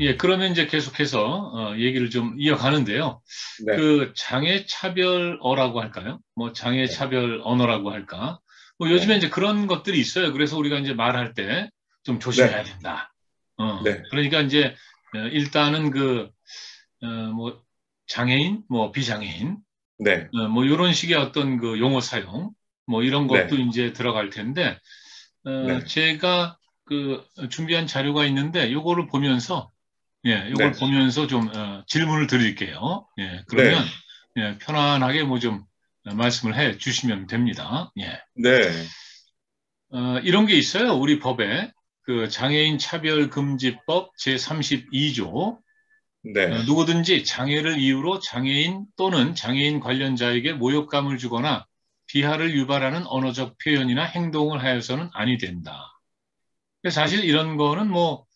예, 그러면 이제 계속해서 얘기를 좀 이어가는데요. 네, 그 장애 차별어라고 할까요? 뭐 장애 네, 차별 언어라고 할까? 뭐 요즘에 네, 이제 그런 것들이 있어요. 그래서 우리가 이제 말할 때 좀 네, 조심해야 된다. 네, 그러니까 이제 일단은 뭐 장애인, 뭐 비장애인, 네, 뭐 이런 식의 어떤 그 용어 사용, 뭐 이런 것도 네, 이제 들어갈 텐데, 네, 제가 그 준비한 자료가 있는데 요거를 보면서 예, 네, 요걸 보면서 좀 질문을 드릴게요. 예, 네, 그러면 예, 편안하게 뭐 좀 말씀을 해 주시면 됩니다. 예. 네, 이런 게 있어요. 우리 법에 그 장애인 차별금지법 제32조 네, 누구든지 장애를 이유로 장애인 또는 장애인 관련자에게 모욕감을 주거나 비하를 유발하는 언어적 표현이나 행동을 하여서는 아니 된다. 사실 이런 거는 뭐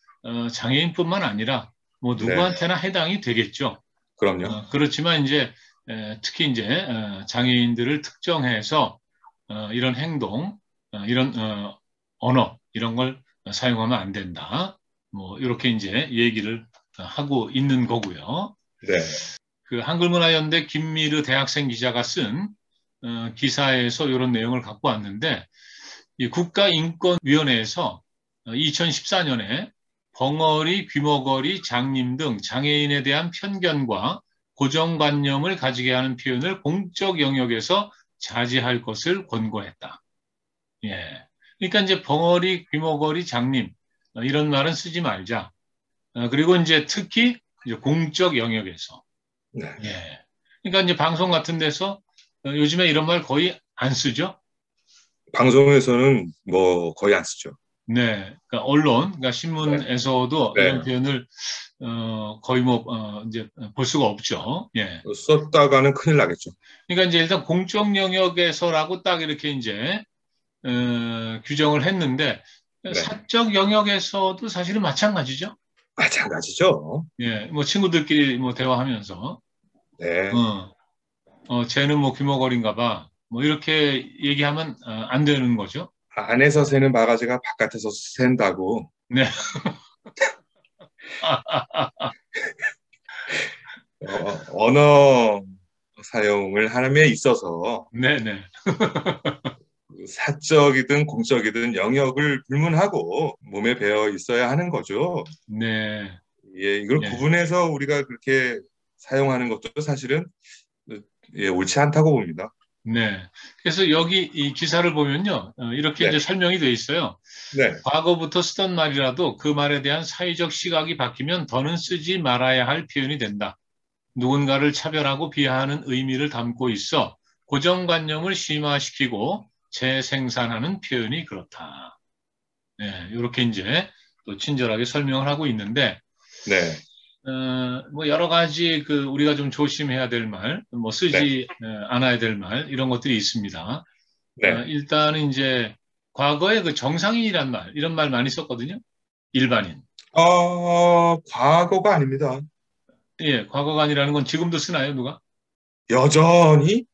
장애인뿐만 아니라 뭐 네, 누구한테나 해당이 되겠죠. 그럼요. 그렇지만 이제 특히 이제 장애인들을 특정해서 이런 행동, 이런 언어 이런 걸 사용하면 안 된다. 뭐 이렇게 이제 얘기를 하고 있는 거고요. 네, 그 한글문화연대 김미르 대학생 기자가 쓴 기사에서 이런 내용을 갖고 왔는데 이 국가인권위원회에서 2014년에 벙어리, 귀머거리, 장님 등 장애인에 대한 편견과 고정관념을 가지게 하는 표현을 공적 영역에서 자제할 것을 권고했다. 예. 그러니까 이제 벙어리, 귀머거리, 장님 이런 말은 쓰지 말자. 그리고 이제 특히 이제 공적 영역에서 네. 예. 그러니까 이제 방송 같은 데서 요즘에 이런 말 거의 안 쓰죠. 방송에서는 뭐 거의 안 쓰죠. 네, 그러니까 언론, 그러니까 네, 신문에서도 이런 네. 표현을 거의 뭐 이제 볼 수가 없죠. 예. 썼다가는 큰일 나겠죠. 그러니까 이제 일단 공적 영역에서라고 딱 이렇게 이제 규정을 했는데 네, 사적 영역에서도 사실은 마찬가지죠. 마찬가지죠. 예, 뭐 친구들끼리 뭐 대화하면서 네. 어, 쟤는 뭐 귀머거리인가 봐. 뭐 이렇게 얘기하면 안 되는 거죠. 안에서 새는 바가지가 바깥에서 샌다고. 네, 언어 사용을 함에 있어서 네, 네, 사적이든 공적이든 영역을 불문하고 몸에 배어 있어야 하는 거죠. 네, 예, 이걸 예. 구분해서 우리가 그렇게 사용하는 것도 사실은 예, 옳지 않다고 봅니다. 네. 그래서 여기 이 기사를 보면요, 이렇게 이제 네, 설명이 돼 있어요. 네, 과거부터 쓰던 말이라도 그 말에 대한 사회적 시각이 바뀌면 더는 쓰지 말아야 할 표현이 된다. 누군가를 차별하고 비하하는 의미를 담고 있어 고정관념을 심화시키고 재생산하는 표현이 그렇다. 네, 이렇게 이제 또 친절하게 설명을 하고 있는데, 네, 뭐 여러 가지 그 우리가 좀 조심해야 될 말, 뭐 네, 쓰지 않아야 될 말, 이런 것들이 있습니다. 네. 일단은 이제 과거에 그 정상인이란 말, 이런 말 많이 썼거든요. 일반인. 과거가 아닙니다. 예, 과거가 아니라는 건 지금도 쓰나요, 누가? 여전히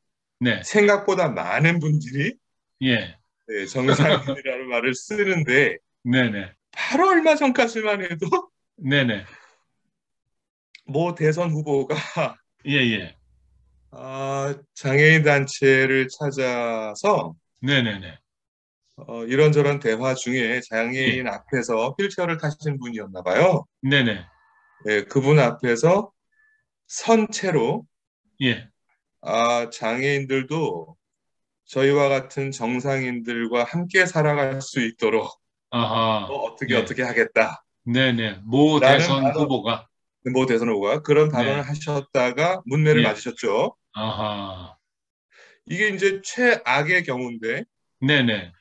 네, 생각보다 많은 분들이 예, 네, 정상인이라는 말을 쓰는데 네네, 바로 얼마 전까지만 해도 네네, 모 대선 후보가 예, 예, 장애인 단체를 찾아서 네네네, 이런저런 대화 중에 예, 장애인 앞에서 휠체어를 타시는 분이었나 봐요. 네네, 예, 그분 앞에서 선체로 예, 장애인들도 저희와 같은 정상인들과 함께 살아갈 수 있도록 아하, 어떻게 예, 어떻게 하겠다라는 네네, 모 대선 단어, 후보가, 모 대선 후보가 그런 발언을 네, 하셨다가 문매를 예, 맞으셨죠. 아하, 이게 이제 최악의 경우인데 네네,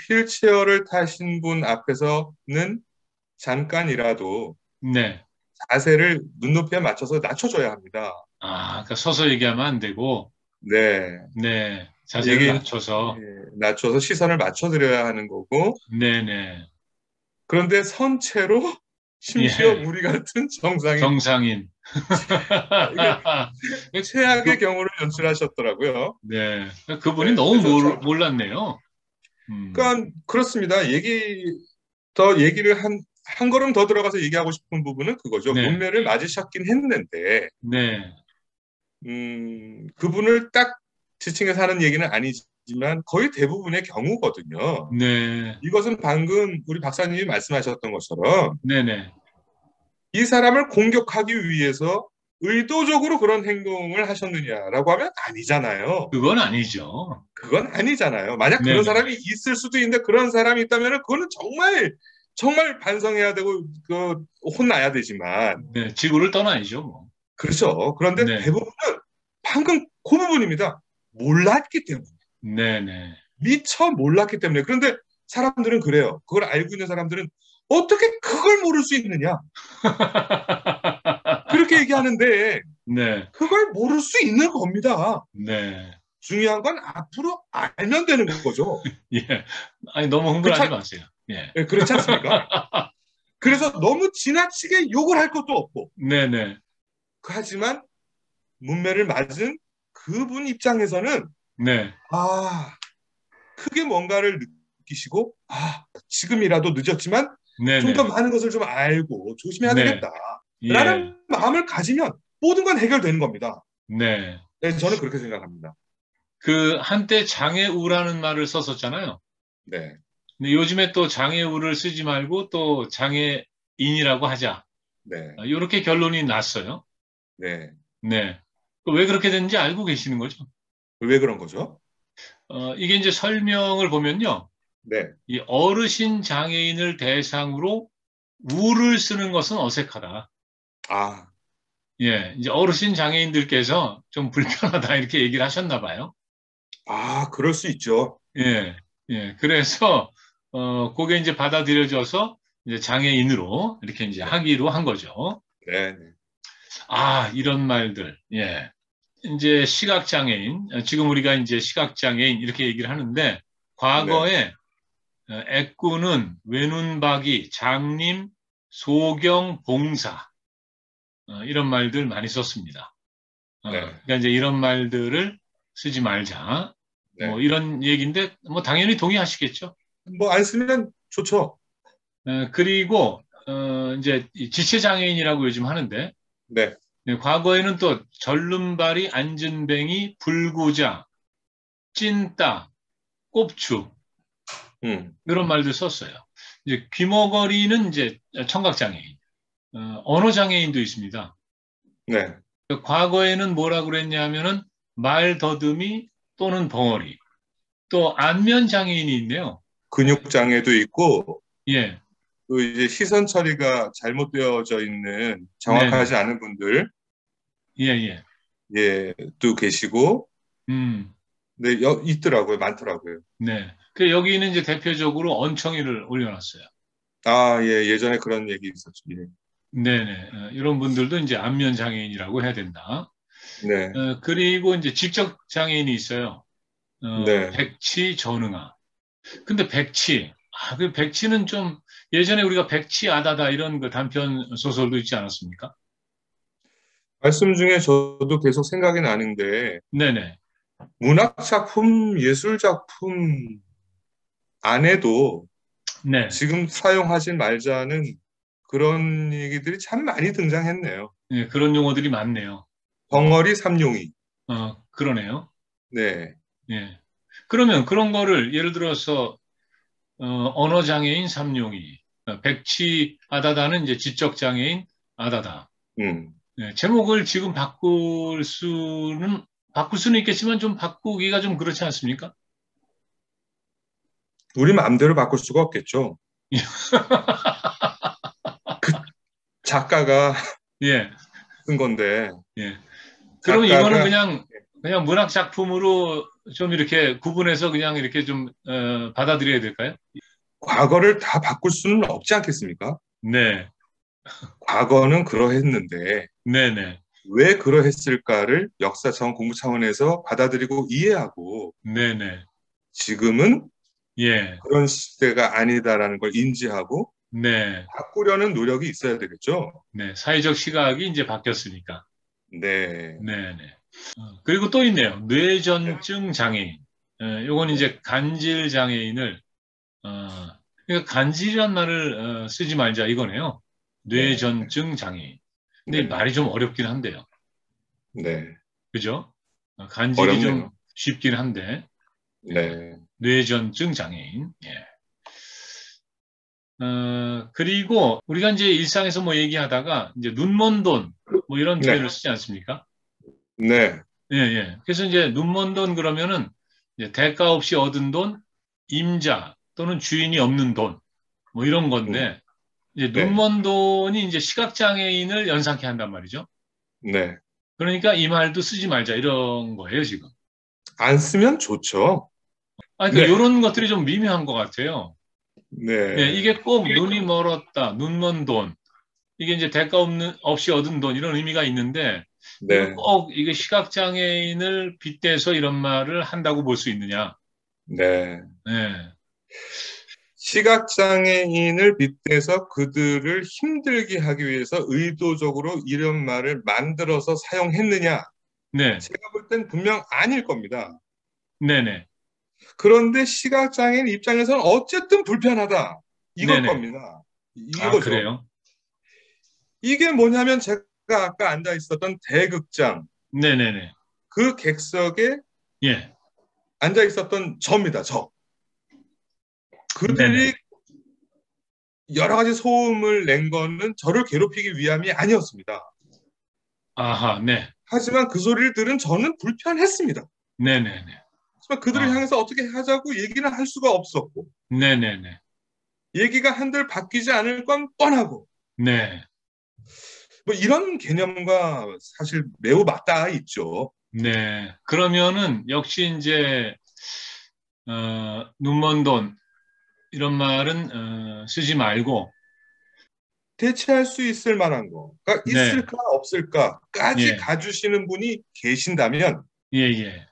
휠체어를 타신 분 앞에서는 잠깐이라도 네, 자세를 눈높이에 맞춰서 낮춰줘야 합니다. 그러니까 서서 얘기하면 안 되고, 네. 네, 자세를 이게 낮춰서, 낮춰서 시선을 맞춰드려야 하는 거고, 네네, 그런데 선체로 심지어 예, 우리 같은 정상인, 정상인. 이게 최악의 그, 경우를 연출하셨더라고요. 네. 그분이 네. 너무 그래서 몰랐네요. 그러니까 그렇습니다. 더 얘기를 한 걸음 더 들어가서 얘기하고 싶은 부분은 그거죠. 네, 문매를 맞으셨긴 했는데 네, 그분을 딱 지칭해서 하는 얘기는 아니지만 거의 대부분의 경우거든요. 네, 이것은 방금 우리 박사님이 말씀하셨던 것처럼 네, 네. 이 사람을 공격하기 위해서 의도적으로 그런 행동을 하셨느냐라고 하면 아니잖아요. 그건 아니죠. 그건 아니잖아요. 만약 네, 그런 네, 사람이 있을 수도 있는데 그런 사람이 있다면 그거는 정말 정말 반성해야 되고 혼나야 되지만 네. 지구를 떠나야죠, 뭐. 그렇죠. 그런데 네, 대부분은 방금 그 부분입니다. 몰랐기 때문에 네, 네. 미처 몰랐기 때문에 그런데 사람들은 그래요. 그걸 알고 있는 사람들은 어떻게 그걸 모를 수 있느냐 그렇게 얘기하는데 네, 그걸 모를 수 있는 겁니다. 네. 중요한 건 앞으로 알면 되는 거죠. 예. 아니, 너무 그렇지, 흥분하지 마세요. 예. 예, 그렇지 않습니까? 그래서 너무 지나치게 욕을 할 것도 없고 네, 네, 하지만 문매를 맞은 그분 입장에서는 네, 아 크게 뭔가를 느끼시고 지금이라도 늦었지만 네, 좀 더 네, 많은 것을 좀 알고 조심해야 네, 예, 되겠다라는 마음을 가지면 모든 건 해결되는 겁니다. 네. 네, 저는 그렇게 생각합니다. 그 한때 장애우라는 말을 썼었잖아요. 네, 근데 요즘에 또 장애우를 쓰지 말고 또 장애인이라고 하자. 네, 이렇게 결론이 났어요. 네. 네. 왜 그렇게 됐는지 알고 계시는 거죠? 왜 그런 거죠? 이게 이제 설명을 보면요. 네, 이 어르신 장애인을 대상으로 우를 쓰는 것은 어색하다. 아, 예, 이제 어르신 장애인들께서 좀 불편하다 이렇게 얘기를 하셨나 봐요. 그럴 수 있죠. 예, 예. 그래서, 그게 이제 받아들여져서 이제 장애인으로 이렇게 이제 네, 하기로 한 거죠. 네, 네, 아, 이런 말들. 예. 이제 시각장애인, 지금 우리가 이제 시각장애인 이렇게 얘기를 하는데, 네, 과거에 애꾸는, 외눈박이, 장님, 소경, 봉사, 이런 말들 많이 썼습니다. 네, 그러니까 이제 이런 말들을 쓰지 말자. 뭐 네. 이런 얘기인데, 뭐 당연히 동의하시겠죠? 뭐 안 쓰면 좋죠. 그리고 이제 이 지체장애인이라고 요즘 하는데 네, 과거에는 또 절름발이, 앉은뱅이, 불구자, 찐따, 꼽추 음, 이런 말들 썼어요. 이제 귀머거리는 이제 청각장애인, 언어장애인도 있습니다. 네. 과거에는 뭐라 그랬냐면은 말더듬이 또는 벙어리, 또 안면장애인이 있네요. 근육 장애도 있고 예, 또 이제 시선 처리가 잘못되어져 있는 네네, 정확하지 않은 분들 예, 예, 예, 또 계시고 음. 네, 있더라고요. 많더라고요. 네. 그 여기는 이제 대표적으로 언청이를 올려놨어요. 예, 예전에 그런 얘기 있었죠. 예. 네네. 이런 분들도 이제 안면 장애인이라고 해야 된다. 네, 그리고 이제 직접 장애인이 있어요. 네. 백치, 전응아. 근데 백치, 그 백치는 좀 예전에 우리가 백치 아다다 이런 그 단편 소설도 있지 않았습니까? 말씀 중에 저도 계속 생각이 나는데 네네. 문학 작품, 예술 작품 안에도 네. 지금 사용하지 말자는 그런 얘기들이 참 많이 등장했네요. 네, 그런 용어들이 많네요. 벙어리 삼용이. 그러네요. 네, 예. 그러면 그런 거를 예를 들어서 언어장애인 삼용이, 백치 아다다는 이제 지적장애인 아다다. 음. 네, 제목을 지금 바꿀 수는 있겠지만 좀 바꾸기가 좀 그렇지 않습니까? 우리 마음대로 바꿀 수가 없겠죠. 그 작가가 예, 쓴 건데 예. 그럼 이거는 작가가 그냥 문학 작품으로 좀 이렇게 구분해서 그냥 이렇게 좀, 받아들여야 될까요? 과거를 다 바꿀 수는 없지 않겠습니까? 네, 과거는 그러했는데 네네, 왜 그러했을까를 역사 차원 공부 차원에서 받아들이고 이해하고 네네, 지금은 예, 그런 시대가 아니다라는 걸 인지하고 네, 바꾸려는 노력이 있어야 되겠죠. 네. 사회적 시각이 이제 바뀌었으니까. 네, 네네. 그리고 또 있네요. 네, 뇌전증 장애인. 요건 네, 이제 간질 장애인을, 어, 그러니까 간질이란 말을 쓰지 말자 이거네요. 네, 뇌전증 장애인. 근데 네, 말이 좀 어렵긴 한데요. 네. 그죠? 간질이 좀 어렵네요. 쉽긴 한데 예, 네, 뇌전증 장애인. 예. 그리고 우리가 이제 일상에서 뭐 얘기하다가 이제 눈먼 돈 뭐 이런 네, 표현을 쓰지 않습니까? 네, 예, 예. 그래서 이제 눈먼 돈 그러면은 이제 대가 없이 얻은 돈, 임자 또는 주인이 없는 돈 뭐 이런 음, 건데 이제 네, 눈먼 돈이 이제 시각장애인을 연상케 한단 말이죠. 네. 그러니까 이 말도 쓰지 말자 이런 거예요, 지금. 안 쓰면 좋죠. 아, 그러니까 네, 이런 것들이 좀 미묘한 것 같아요. 예, 네, 이게 꼭 눈이 멀었다, 눈먼 돈, 이게 이제 대가 없이 얻은 돈 이런 의미가 있는데 이걸 네, 꼭 이게 시각장애인을 빗대서 이런 말을 한다고 볼 수 있느냐? 네. 예, 시각장애인을 빗대서 그들을 힘들게 하기 위해서 의도적으로 이런 말을 만들어서 사용했느냐? 네, 제가 볼 땐 분명 아닐 겁니다. 네, 네, 그런데 시각장애인 입장에서는 어쨌든 불편하다. 네, 이걸 네. 겁니다. 아, 이거죠. 그래요? 이게 뭐냐면 제가 아까 앉아 있었던 대극장, 네, 네, 네. 그 객석에 예, 앉아 있었던 저입니다. 저. 네, 네. 그들이 여러 가지 소음을 낸 거는 저를 괴롭히기 위함이 아니었습니다. 아하, 네, 하지만 그 소리를 들은 저는 불편했습니다. 네, 네, 네. 하지만 그들을 아, 향해서 어떻게 하자고 얘기는 할 수가 없었고, 네, 네, 네. 얘기가 한들 바뀌지 않을 건 뻔하고, 네, 뭐 이런 개념과 사실 매우 맞닿아 있죠. 네. 그러면은 역시 이제 눈먼 돈 이런 말은 쓰지 말고 대체할 수 있을 만한 거가 네, 있을까 없을까까지 예, 가주시는 분이 계신다면, 예, 예.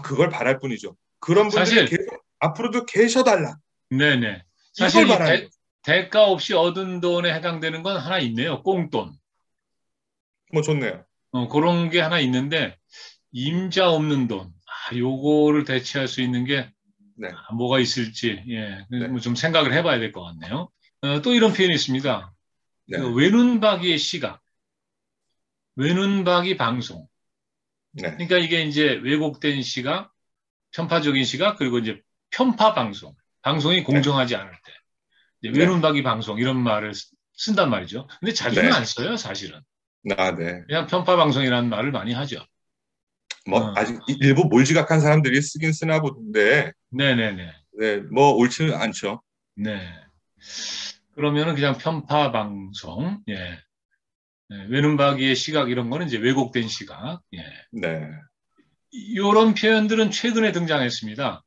그걸 바랄 뿐이죠. 그런 분들이 사실 계속 앞으로도 계셔달라. 네, 네. 이걸 사실 이 바라는 거죠. 대가 없이 얻은 돈에 해당되는 건 하나 있네요. 꽁돈. 뭐 좋네요. 그런 게 하나 있는데 임자 없는 돈. 요거를 대체할 수 있는 게 네, 뭐가 있을지 예, 네, 뭐좀 생각을 해봐야 될 것 같네요. 또 이런 표현이 있습니다. 그 네, 외눈박이의 시각, 외눈박이 방송. 네, 그러니까 이게 이제 왜곡된 시각, 편파적인 시각, 그리고 이제 편파 방송, 방송이 네, 공정하지 않을 때, 이제 네, 외눈박이 방송 이런 말을 쓴단 말이죠. 근데 자주는 네, 안 써요, 사실은. 네. 그냥 편파 방송이라는 말을 많이 하죠. 뭐 어, 아직 일부 몰지각한 사람들이 쓰긴 쓰나 보는데, 네네네. 네, 뭐 옳지는 않죠. 네. 그러면은 그냥 편파 방송, 예. 외눈박이의 시각 이런 거는 이제 왜곡된 시각. 예. 네, 이런 표현들은 최근에 등장했습니다.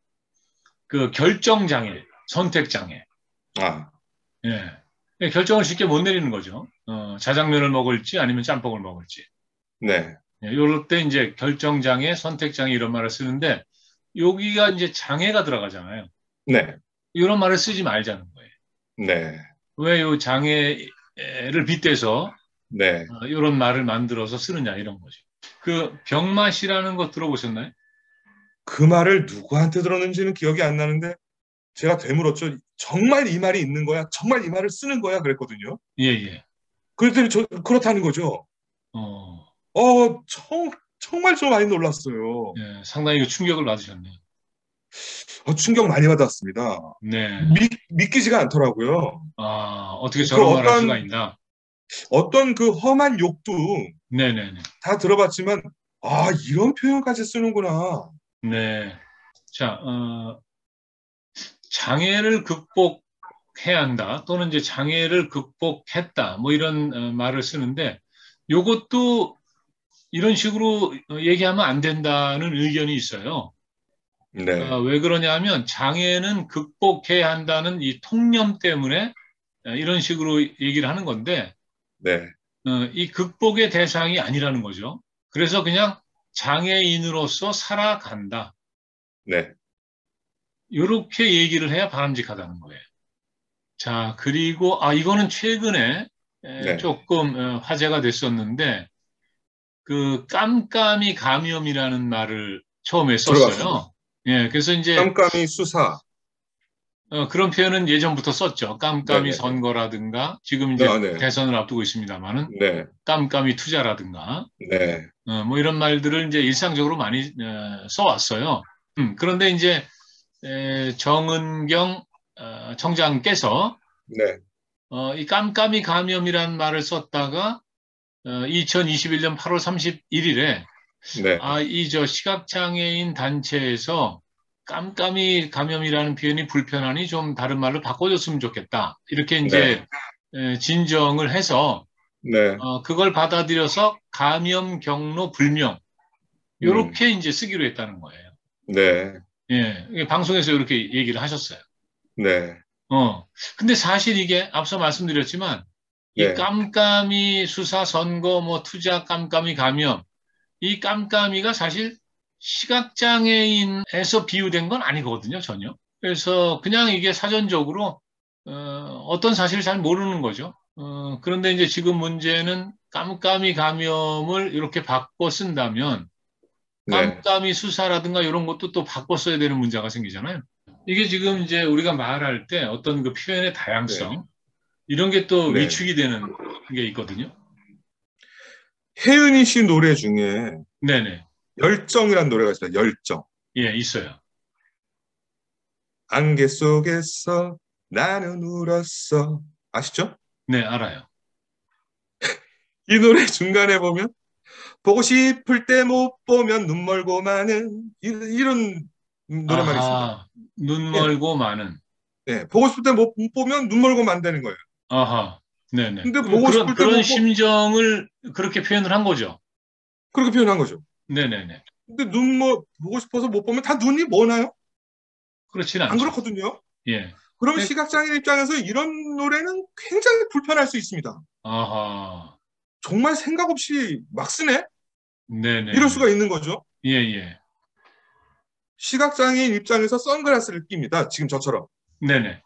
그 결정장애, 선택장애. 아, 예. 결정을 쉽게 못 내리는 거죠. 자장면을 먹을지 아니면 짬뽕을 먹을지. 네, 예. 요럴 때 이제 결정장애, 선택장애 이런 말을 쓰는데 여기가 이제 장애가 들어가잖아요. 네, 이런 말을 쓰지 말자는 거예요. 네, 왜 요 장애를 빗대서 네. 이런 말을 만들어서 쓰느냐 이런 거죠. 그 병맛이라는 거 들어보셨나요? 그 말을 누구한테 들었는지는 기억이 안 나는데 제가 되물었죠. 정말 이 말이 있는 거야? 정말 이 말을 쓰는 거야? 그랬거든요. 예, 예. 그랬더니 그렇다는 거죠. 어, 정말 좀 많이 놀랐어요. 예, 상당히 그 충격을 받으셨네요. 충격 많이 받았습니다. 네. 믿기지가 않더라고요. 어떻게 그 저런 말 할 수가 있나? 어떤 그 험한 욕도 네네네. 다 들어봤지만, 이런 표현까지 쓰는구나. 네. 자, 장애를 극복해야 한다. 또는 이제 장애를 극복했다. 뭐 이런 말을 쓰는데, 요것도 이런 식으로 얘기하면 안 된다는 의견이 있어요. 네, 왜 그러냐 하면 장애는 극복해야 한다는 이 통념 때문에 이런 식으로 얘기를 하는 건데, 네, 이 극복의 대상이 아니라는 거죠. 그래서 그냥 장애인으로서 살아간다. 네, 이렇게 얘기를 해야 바람직하다는 거예요. 자, 그리고, 이거는 최근에 네. 조금 화제가 됐었는데, 그 깜깜이 감염이라는 말을 처음에 들어봤습니다. 썼어요. 예, 그래서 이제 깜깜이 수사. 그런 표현은 예전부터 썼죠. 깜깜이 네네네. 선거라든가, 지금 이제 아, 네. 대선을 앞두고 있습니다만은, 네. 깜깜이 투자라든가, 네. 뭐 이런 말들을 이제 일상적으로 많이 써왔어요. 그런데 이제 정은경 청장께서 네. 이 깜깜이 감염이라는 말을 썼다가 2021년 8월 31일에 네. 이 저 시각장애인 단체에서 깜깜이 감염이라는 표현이 불편하니 좀 다른 말로 바꿔줬으면 좋겠다. 이렇게 네. 이제 진정을 해서 네. 그걸 받아들여서 감염 경로 불명 음. 이렇게 이제 쓰기로 했다는 거예요. 네. 예, 이게 방송에서 이렇게 얘기를 하셨어요. 네. 어, 근데 사실 이게 앞서 말씀드렸지만 이 네. 깜깜이 수사 선거 뭐 투자 깜깜이 감염 이 깜깜이가 사실 시각장애인에서 비유된 건 아니거든요, 전혀. 그래서 그냥 이게 사전적으로 어떤 사실을 잘 모르는 거죠. 그런데 이제 지금 문제는 깜깜이 감염을 이렇게 바꿔 쓴다면 네. 깜깜이 수사라든가 이런 것도 또 바꿔 써야 되는 문제가 생기잖아요. 이게 지금 이제 우리가 말할 때 어떤 그 표현의 네. 다양성 이런 게 또 네. 위축이 되는 게 있거든요. 혜은이 씨 노래 중에 네네. 열정이라는 노래가 있어요. 열정. 예, 있어요. 안개 속에서 나는 울었어. 아시죠? 네, 알아요. 이 노래 중간에 보면 보고 싶을 때 못 보면 눈 멀고 마는 이런 노랫말이 있습니다. 아하, 눈 예. 멀고 많은. 예. 보고 싶을 때 못 보면 눈 멀고 만다는 거예요. 아하, 네네. 근데 보고 싶을 때 그런 못 보, 심정을 그렇게 표현을 한 거죠. 그렇게 표현한 거죠. 네네네. 근데 보고 싶어서 못 보면 다 눈이 머나요? 그렇진 안 않죠. 그렇거든요. 예. 그럼 네, 시각장애인 입장에서 이런 노래는 굉장히 불편할 수 있습니다. 아하, 정말 생각 없이 막 쓰네? 이럴 네네네. 수가 있는 거죠. 예, 예. 시각장애인 입장에서 선글라스를 낍니다. 지금 저처럼. 네네.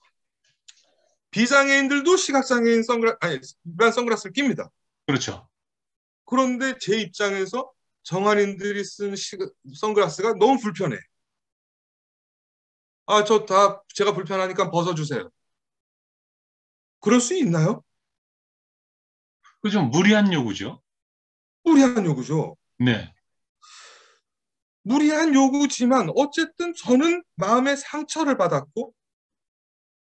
비장애인들도 시각장애인 아니, 일반 선글라스를 낍니다. 그렇죠. 그런데 제 입장에서 정한인들이 쓴 선글라스가 너무 불편해. 저 다 제가 불편하니까 벗어주세요. 그럴 수 있나요? 그 좀 무리한 요구죠. 무리한 요구죠. 네. 무리한 요구지만 어쨌든 저는 마음의 상처를 받았고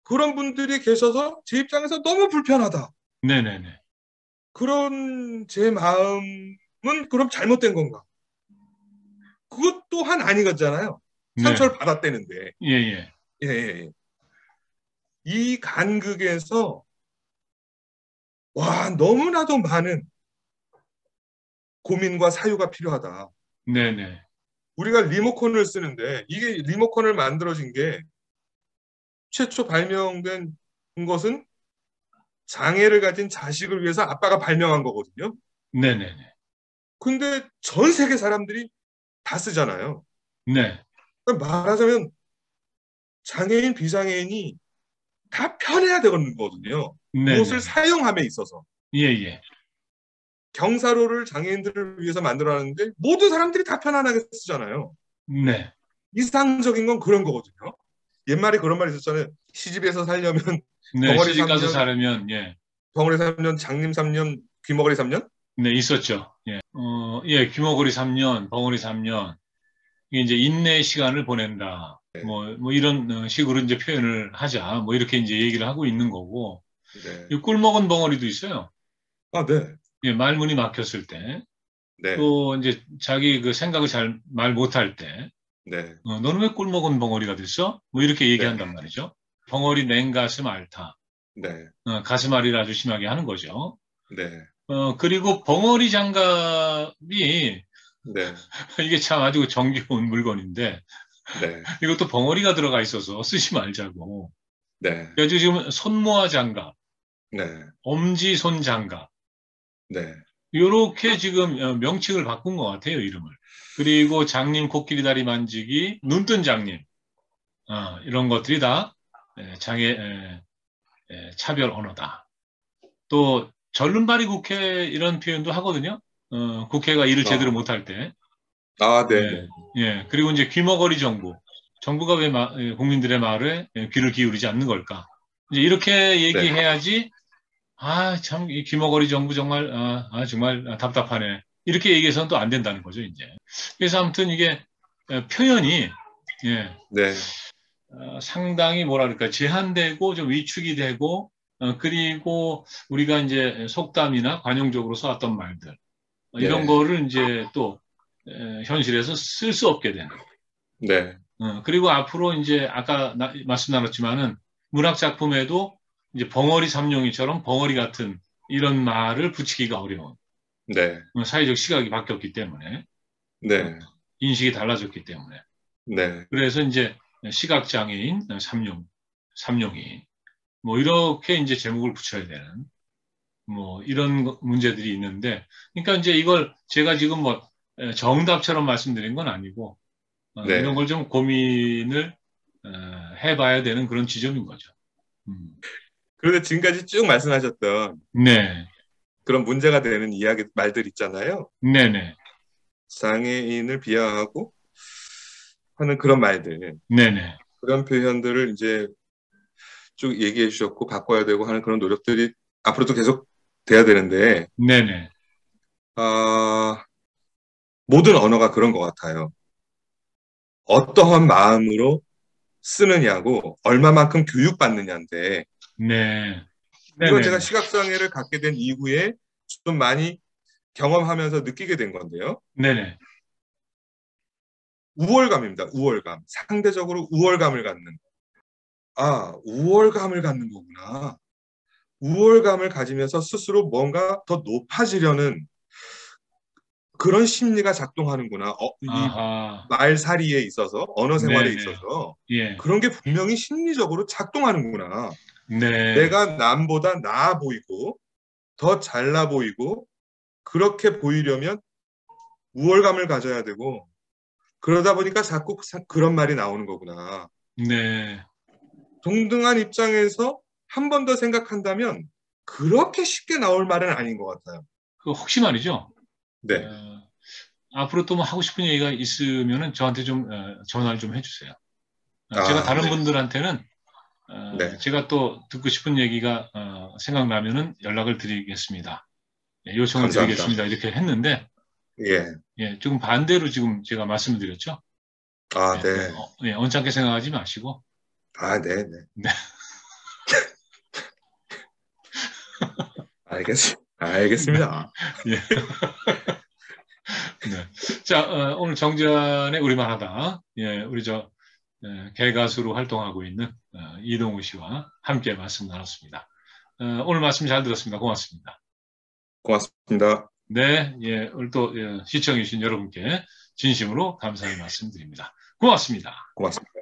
그런 분들이 계셔서 제 입장에서 너무 불편하다. 네네네. 그런 제 마음은 그럼 잘못된 건가? 그것 또한 아니겠잖아요. 네. 상처를 받았다는데. 예, 예. 예, 예, 예. 이 간극에서 와 너무나도 많은 고민과 사유가 필요하다. 네네. 우리가 리모컨을 쓰는데 이게 리모컨을 만들어진 게 최초 발명된 것은 장애를 가진 자식을 위해서 아빠가 발명한 거거든요. 네네네. 근데 전 세계 사람들이 다 쓰잖아요. 네. 그러니까 말하자면 장애인, 비장애인이 다 편해야 되거든요. 무엇을 네네. 사용함에 있어서. 예, 예. 경사로를 장애인들을 위해서 만들어놨는데 모든 사람들이 다 편안하게 쓰잖아요. 네. 이상적인 건 그런 거거든요. 옛말에 그런 말이 있었잖아요. 시집에서 살려면 네. 덩어리 시집 가서 3년, 살으면, 예. 덩어리 3년, 장님 3년, 귀머거리 3년? 네, 있었죠. 예. 예, 귀머거리 3년, 벙어리 3년. 이게 이제 인내의 시간을 보낸다. 네. 뭐 이런 식으로 이제 표현을 하자. 뭐 이렇게 이제 얘기를 하고 있는 거고. 네. 이 꿀먹은 벙어리도 있어요. 네. 예, 말문이 막혔을 때. 네. 또 이제 자기 그 생각을 잘 말 못할 때. 네. 너는 왜 꿀먹은 벙어리가 됐어? 뭐 이렇게 네. 얘기한단 말이죠. 벙어리 냉가슴 앓다. 네. 가슴 앓이를 아주 심하게 하는 거죠. 네. 그리고 벙어리 장갑이 네. 이게 참 아주 정겨운 물건인데 네. 이것도 벙어리가 들어가 있어서 쓰지 말자고. 네. 그래서 지금 손모아 장갑, 네. 엄지손 장갑 네. 이렇게 지금 명칭을 바꾼 것 같아요, 이름을. 그리고 장님 코끼리 다리 만지기, 눈뜬 장님 이런 것들이 다 장애 차별 언어다. 또 절름발이 국회 이런 표현도 하거든요. 국회가 일을 제대로 아, 못할 때. 네, 네. 예, 예. 그리고 이제 귀머거리 정부. 정부가 왜 국민들의 말에 귀를 기울이지 않는 걸까? 이제 이렇게 네. 얘기해야지, 참, 이 김어거리 정부 정말, 정말 답답하네. 이렇게 얘기해서는 또 안 된다는 거죠, 이제. 그래서 아무튼 이게 표현이, 예, 네. 상당히 뭐라 그럴까, 제한되고 좀 위축이 되고, 그리고 우리가 이제 속담이나 관용적으로 써왔던 말들, 이런 네. 거를 이제 또 현실에서 쓸 수 없게 되는. 네. 그리고 앞으로 이제 아까 말씀 나눴지만은 문학 작품에도 이제 벙어리 삼룡이처럼 벙어리 같은 이런 말을 붙이기가 어려운 네. 사회적 시각이 바뀌었기 때문에 네. 인식이 달라졌기 때문에 네. 그래서 이제 시각장애인 삼룡이 뭐 이렇게 이제 제목을 붙여야 되는 뭐 이런 문제들이 있는데 그러니까 이제 이걸 제가 지금 뭐 정답처럼 말씀드린 건 아니고 이런 네. 걸 좀 고민을 해봐야 되는 그런 지점인 거죠. 그런데 지금까지 쭉 말씀하셨던 네, 그런 문제가 되는 이야기 말들 있잖아요. 네네, 장애인을 비하하고 하는 그런 말들, 네네, 그런 표현들을 이제 쭉 얘기해 주셨고 바꿔야 되고 하는 그런 노력들이 앞으로도 계속 돼야 되는데 네네, 아, 모든 언어가 그런 것 같아요. 어떠한 마음으로 쓰느냐고 얼마만큼 교육받느냐인데 네, 이건 네네, 제가 시각장애를 갖게 된 이후에 좀 많이 경험하면서 느끼게 된 건데요. 네네, 우월감입니다. 우월감. 상대적으로 우월감을 갖는. 우월감을 갖는 거구나. 우월감을 가지면서 스스로 뭔가 더 높아지려는 그런 심리가 작동하는구나. 이 아하, 말살이에 있어서, 언어 생활에 네네, 있어서 예, 그런 게 분명히 심리적으로 작동하는구나. 네, 내가 남보다 나아 보이고 더 잘나 보이고 그렇게 보이려면 우월감을 가져야 되고 그러다 보니까 자꾸 그런 말이 나오는 거구나. 네, 동등한 입장에서 한 번 더 생각한다면 그렇게 쉽게 나올 말은 아닌 것 같아요. 그 혹시 말이죠. 네. 앞으로 또 뭐 하고 싶은 얘기가 있으면은 저한테 좀 전화를 좀 해주세요. 제가 다른 네. 분들한테는 네. 제가 또 듣고 싶은 얘기가 생각나면은 연락을 드리겠습니다. 요청을 감사합니다. 드리겠습니다. 이렇게 했는데 예. 조금 반대로 지금 제가 말씀을 드렸죠. 네. 언짢게 생각하지 마시고 네, 네. 네, 알겠습니다. 예. 네. 자, 오늘 정전의 우리말 하다. 우리 개가수로 활동하고 있는 이동우 씨와 함께 말씀 나눴습니다. 오늘 말씀 잘 들었습니다. 고맙습니다. 고맙습니다. 네, 오늘 또 시청해주신 여러분께 진심으로 감사의 말씀드립니다. 고맙습니다. 고맙습니다.